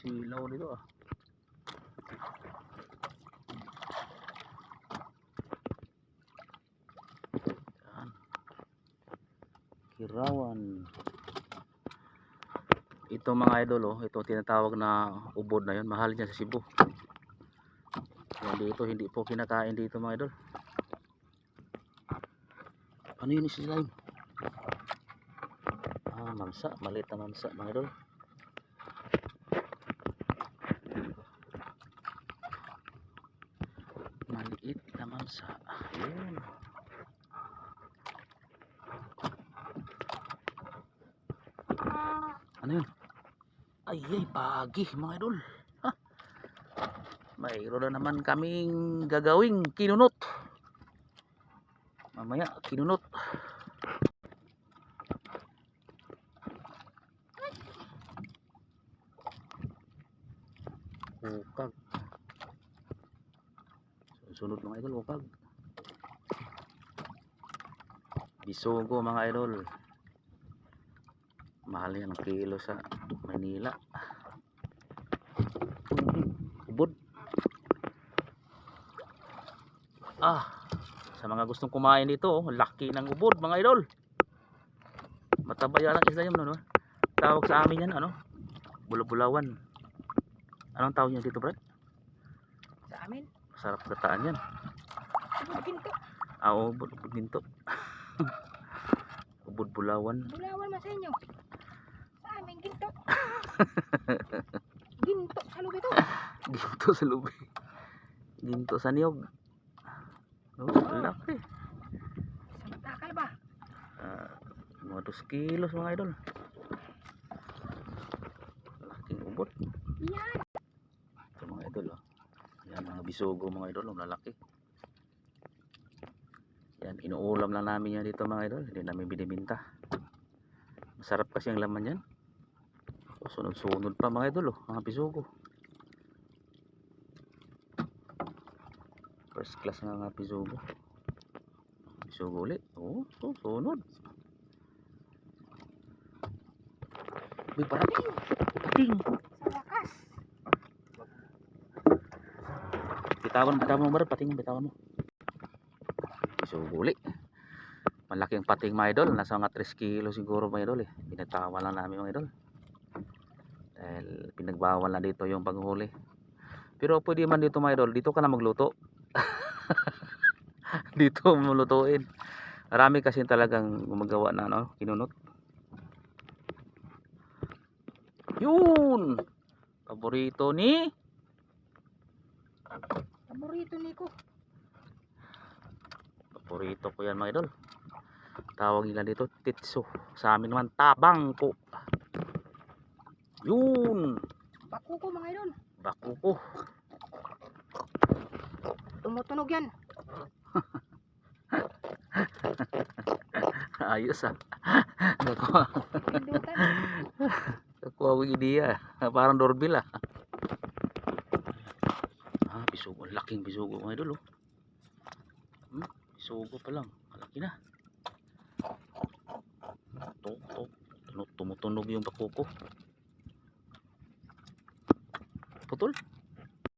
silaw dito ah. Yan. Kirawan. Ito mga idol oh, ito tinatawag na ubod na yun. Mahal niya sa Cebu. Yan dito, hindi po kinakain dito mga idol. Ano yun sila yun? Ah, mamsa. Maliit na mamsa mga idol. Maliit na mamsa. Ayun. Ano yun? Ay, pagi mga idol. Ha? Mayroon na naman kaming gagawing kinunot. Mamaya kinunot. Ukag. Sunod mga idol, ukag. Bisugo mga idol. Mahal yan ang kilo sa Manila. Ubod. Ah, sa mga gustong kumain dito, oh, laki ng ubod mga idol. Matabaya lang isla yun, no? Tawag sa amin yan, ano? Bulabulawan. Anong tawag niya dito, Brad? Sa amin? Sarap gataan yan. Ubod ginto. Ah, ubod ginto. Ubod bulawan. Bulawan mas sa inyo. Sa amin ginto. Ginto sa lubi to. Ginto sa lubi. Ginto sa niyog. Oh, laki. Sa matakal ba? Mga 2 kilos mga idol. Laking ubod. Yan. Ito mga idol, oh. Yan mga bisugo mga idol, oh, lalaki. Yan, inuulam lang namin yan dito mga idol. Hindi namin binibinta. Masarap kasi ang laman yan. Sunod-sunod pa mga idol, oh, mga bisugo. First class nga mga bisugo. Bisugo ulit. Oh, sunod. Uy, parating. Pating. Sa wakas. Bitawan mo, pating, bitawan mo. Bisugo ulit. Malaking pating mga idol. Nasa mga 3 kilo siguro mga idol eh. Pinagtawa lang namin mga idol. Dahil pinagbawal na dito yung paghuli. Pero pwede man dito mga idol. Dito ka na magluto. Dito mulutuin. Marami kasi talagang gumagawa na ano, kinunot. Yun. Paborito ni ko. Paborito ko yan mga idol. Tawag nila dito titso. Sa amin naman tabangko. Yun. Bakuko mga idol. Bakuko. Tumutunog yan. Ayos ah. Nakuha ko ideya. Parang doorbell ah. Ah, bisugo. Laking bisugo mga idol oh. Bisugo pa lang. Malaki na. Tumutunog yung bakuko. Putol.